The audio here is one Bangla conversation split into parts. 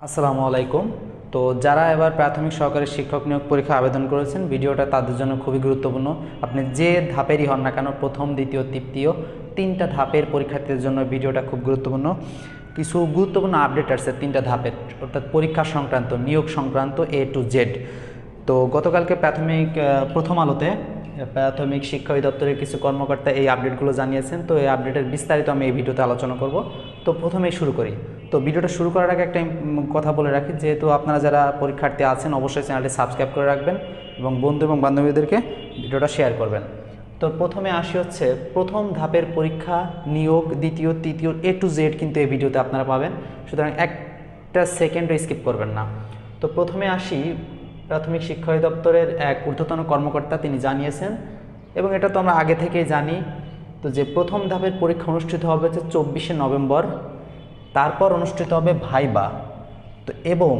আসসালামু আলাইকুম। তো যারা এবার প্রাথমিক সহকারী শিক্ষক নিয়োগ পরীক্ষা আবেদন করেছেন, ভিডিওটা তাদের জন্য খুবই গুরুত্বপূর্ণ। আপনি যে ধাপেরই হন না কেন, প্রথম, দ্বিতীয়, তৃতীয়, তিনটা ধাপের পরীক্ষার্থীদের জন্য ভিডিওটা খুব গুরুত্বপূর্ণ। কিছু গুরুত্বপূর্ণ আপডেট আছে তিনটা ধাপের, অর্থাৎ পরীক্ষা সংক্রান্ত, নিয়োগ সংক্রান্ত A to Z। তো গতকালকে প্রথম আলোতে প্রাথমিক শিক্ষা অধিদপ্তরের কিছু কর্মকর্তা এই আপডেটগুলো জানিয়েছেন। তো এই আপডেটের বিস্তারিত আমি এই ভিডিওতে আলোচনা করব। তো প্রথমেই শুরু করি। তো ভিডিওটা শুরু করার আগে একটা কথা বলে রাখি, যেহেতু আপনারা যারা পরীক্ষার্থী আছেন অবশ্যই চ্যানেলটি সাবস্ক্রাইব করে রাখবেন এবং বন্ধু এবং বান্ধবীদেরকে ভিডিওটা শেয়ার করবেন। তো প্রথমে আসি হচ্ছে প্রথম ধাপের পরীক্ষা, নিয়োগ, দ্বিতীয়, তৃতীয় A to Z কিন্তু এই ভিডিওতে আপনারা পাবেন, সুতরাং একটা সেকেন্ডও স্কিপ করবেন না। তো প্রথমে আসি, প্রাথমিক শিক্ষা অধিদপ্তরের এক ঊর্ধ্বতন কর্মকর্তা তিনি জানিয়েছেন, এবং এটা তো আমরা আগে থেকেই জানি, তো যে প্রথম ধাপের পরীক্ষা অনুষ্ঠিত হবে হচ্ছে 24শে নভেম্বর, তারপর অনুষ্ঠিত হবে ভাইবা। তো এবং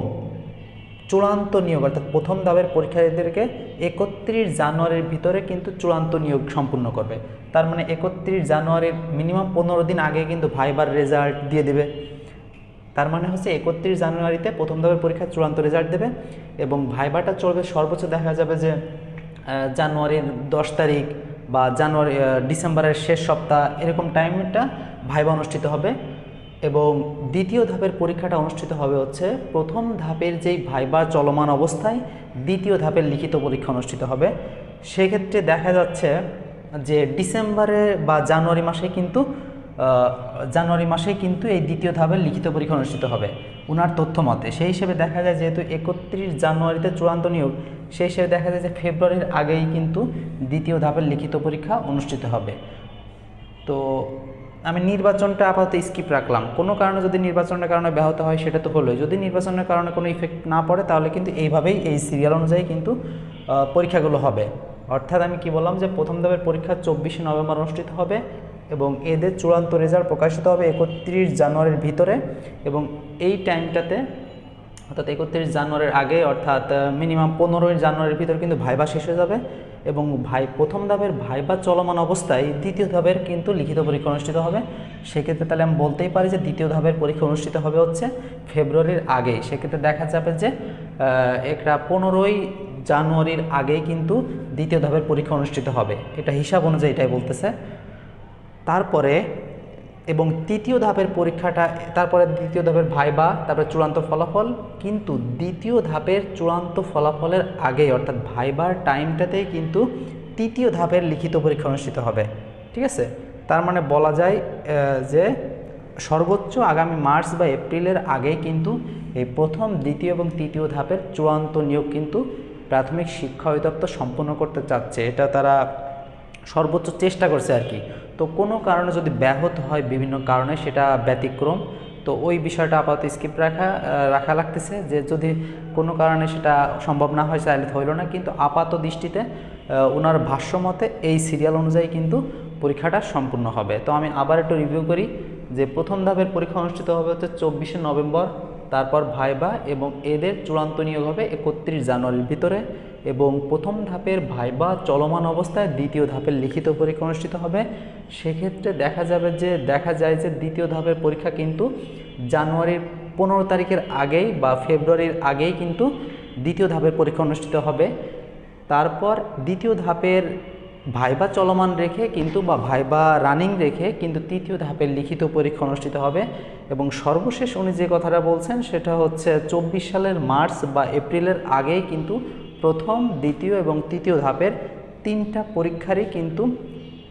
চূড়ান্ত নিয়োগ, অর্থাৎ প্রথম ধাপের পরীক্ষার্থীদেরকে 31 জানুয়ারির ভিতরে কিন্তু চূড়ান্ত নিয়োগ সম্পূর্ণ করবে। তার মানে 31 জানুয়ারির মিনিমাম 15 দিন আগে কিন্তু ভাইবার রেজাল্ট দিয়ে দেবে। তার মানে হচ্ছে 31 জানুয়ারিতে প্রথম ধাপের পরীক্ষার চূড়ান্ত রেজাল্ট দেবে, এবং ভাইবাটা চলবে সর্বোচ্চ দেখা যাবে যে জানুয়ারির 10 তারিখ বা ডিসেম্বরের শেষ সপ্তাহ, এরকম টাইমটা ভাইবা অনুষ্ঠিত হবে। এবং দ্বিতীয় ধাপের পরীক্ষাটা অনুষ্ঠিত হবে হচ্ছে প্রথম ধাপের যেই ভাইবা চলমান অবস্থায় দ্বিতীয় ধাপের লিখিত পরীক্ষা অনুষ্ঠিত হবে। সেক্ষেত্রে দেখা যাচ্ছে যে ডিসেম্বরে বা জানুয়ারি মাসেই কিন্তু এই দ্বিতীয় ধাপের লিখিত পরীক্ষা অনুষ্ঠিত হবে ওনার তথ্য মতে। সেই হিসেবে দেখা যায়, যেহেতু 31 জানুয়ারিতে চূড়ান্ত নিয়োগ, সেই হিসেবে দেখা যায় যে ফেব্রুয়ারির আগেই কিন্তু দ্বিতীয় ধাপের লিখিত পরীক্ষা অনুষ্ঠিত হবে। তো আমি নির্বাচনটা আপাতত স্কিপ রাখলাম। কোনো কারণে যদি নির্বাচনের কারণে ব্যাহত হয় সেটা তো হলোই, যদি নির্বাচনের কারণে কোনো ইফেক্ট না পড়ে তাহলে কিন্তু এইভাবেই এই সিরিয়াল অনুযায়ী কিন্তু পরীক্ষাগুলো হবে। অর্থাৎ আমি কি বললাম, যে প্রথম ধাপের পরীক্ষা 24শে নভেম্বর অনুষ্ঠিত হবে এবং এদের চূড়ান্ত রেজাল্ট প্রকাশিত হবে 31 জানুয়ারির ভিতরে। এবং এই টাইমটাতে, অর্থাৎ 31 জানুয়ারির আগে, অর্থাৎ মিনিমাম 15 জানুয়ারির ভিতরে কিন্তু ভাইবা শেষ হয়ে যাবে, এবং প্রথম ধাপের ভাইবা চলমান অবস্থায় দ্বিতীয় ধাপের কিন্তু লিখিত পরীক্ষা অনুষ্ঠিত হবে। সেক্ষেত্রে তাহলে আমি বলতেই পারি যে দ্বিতীয় ধাপের পরীক্ষা অনুষ্ঠিত হবে হচ্ছে ফেব্রুয়ারির আগেই। সেক্ষেত্রে দেখা যাবে যে একটা 15 জানুয়ারির আগেই কিন্তু দ্বিতীয় ধাপের পরীক্ষা অনুষ্ঠিত হবে, এটা হিসাব অনুযায়ী এটাই বলতেছে। তারপরে এবং তৃতীয় ধাপের পরীক্ষাটা, তারপরে দ্বিতীয় ধাপের ভাইবা, তারপরে চূড়ান্ত ফলাফল, কিন্তু দ্বিতীয় ধাপের চূড়ান্ত ফলাফলের আগেই, অর্থাৎ ভাইবার টাইমটাতেই কিন্তু তৃতীয় ধাপের লিখিত পরীক্ষা অনুষ্ঠিত হবে। ঠিক আছে, তার মানে বলা যায় যে সর্বোচ্চ আগামী মার্চ বা এপ্রিলের আগেই কিন্তু এই প্রথম, দ্বিতীয় এবং তৃতীয় ধাপের চূড়ান্ত নিয়োগ কিন্তু প্রাথমিক শিক্ষা অধিদপ্তর সম্পন্ন করতে চাচ্ছে। এটা তারা সর্বোচ্চ চেষ্টা করছে আর কি। তো কোনো কারণে যদি ব্যাহত হয়, বিভিন্ন কারণে, সেটা ব্যতিক্রম। তো ওই বিষয়টা আপাতত স্কিপ রাখা লাগতেছে, যে যদি কোনো কারণে সেটা সম্ভব না হয় তাহলে হইল না, কিন্তু আপাত দৃষ্টিতে ওনার ভাষ্যমতে এই সিরিয়াল অনুযায়ী কিন্তু পরীক্ষাটা সম্পূর্ণ হবে। তো আমি আবার একটু রিভিউ করি, যে প্রথম ধাপের পরীক্ষা অনুষ্ঠিত হবে হচ্ছে 24শে নভেম্বর, তারপর ভাইবা, এবং এদের চূড়ান্ত নিয়োগ হবে 31 জানুয়ারির ভিতরে, এবং প্রথম ধাপের ভাইবা চলমান অবস্থায় দ্বিতীয় ধাপের লিখিত পরীক্ষা অনুষ্ঠিত হবে। সেক্ষেত্রে দেখা যায় যে দ্বিতীয় ধাপের পরীক্ষা কিন্তু জানুয়ারির 15 তারিখের আগেই বা ফেব্রুয়ারির আগেই কিন্তু দ্বিতীয় ধাপের পরীক্ষা অনুষ্ঠিত হবে। তারপর দ্বিতীয় ধাপের ভাইবা চলমান রেখে কিন্তু, বা ভাইবা রানিং রেখে কিন্তু তৃতীয় ধাপের লিখিত পরীক্ষা অনুষ্ঠিত হবে। এবং সর্বশেষ উনি যে কথাটা বলছেন সেটা হচ্ছে 24 সালের মার্চ বা এপ্রিলের আগেই কিন্তু প্রথম, দ্বিতীয় এবং তৃতীয় ধাপের তিনটা পরীক্ষারই কিন্তু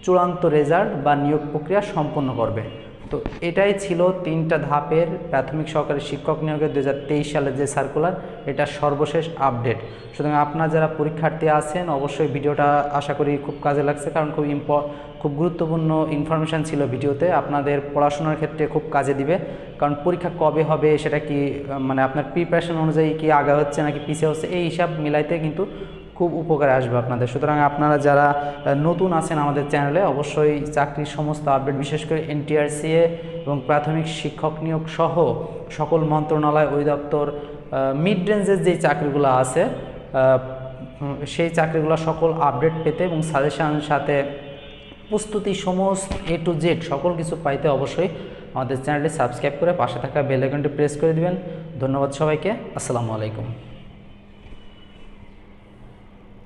চূড়ান্ত রেজাল্ট বা নিয়োগ প্রক্রিয়া সম্পন্ন করবে। তো এটাই ছিল তিনটা ধাপের প্রাথমিক সহকারী শিক্ষক নিয়োগের 2023 সালের যে সার্কুলার, এটা সর্বশেষ আপডেট। সুতরাং আপনারা যারা পরীক্ষার্থী আছেন অবশ্যই ভিডিওটা আশা করি খুব কাজে লাগছে, কারণ খুব গুরুত্বপূর্ণ ইনফরমেশান ছিল ভিডিওতে, আপনাদের পড়াশোনার ক্ষেত্রে খুব কাজে দিবে। কারণ পরীক্ষা কবে হবে, সেটা কি মানে আপনার প্রিপারেশন অনুযায়ী কি আগা হচ্ছে নাকি পিছিয়ে হচ্ছে, এই হিসাব মিলাইতে কিন্তু খুব উপকারে আসবে আপনাদের। সুতরাং আপনারা যারা নতুন আছেন আমাদের চ্যানেলে, অবশ্যই চাকরির সমস্ত আপডেট, বিশেষ করে NTRCA এবং প্রাথমিক শিক্ষক নিয়োগ সহ সকল মন্ত্রণালয়, অধিদপ্তর, মিড রেঞ্জের যেই চাকরিগুলো আছে সেই চাকরিগুলো সকল আপডেট পেতে এবং সাজেশান সাথে প্রস্তুতি সমস্ত A to Z সকল কিছু পাইতে অবশ্যই আমাদের চ্যানেলটি সাবস্ক্রাইব করে পাশে থাকা বেল আইকনটি প্রেস করে দিবেন। ধন্যবাদ সবাইকে। আসসালামু আলাইকুম।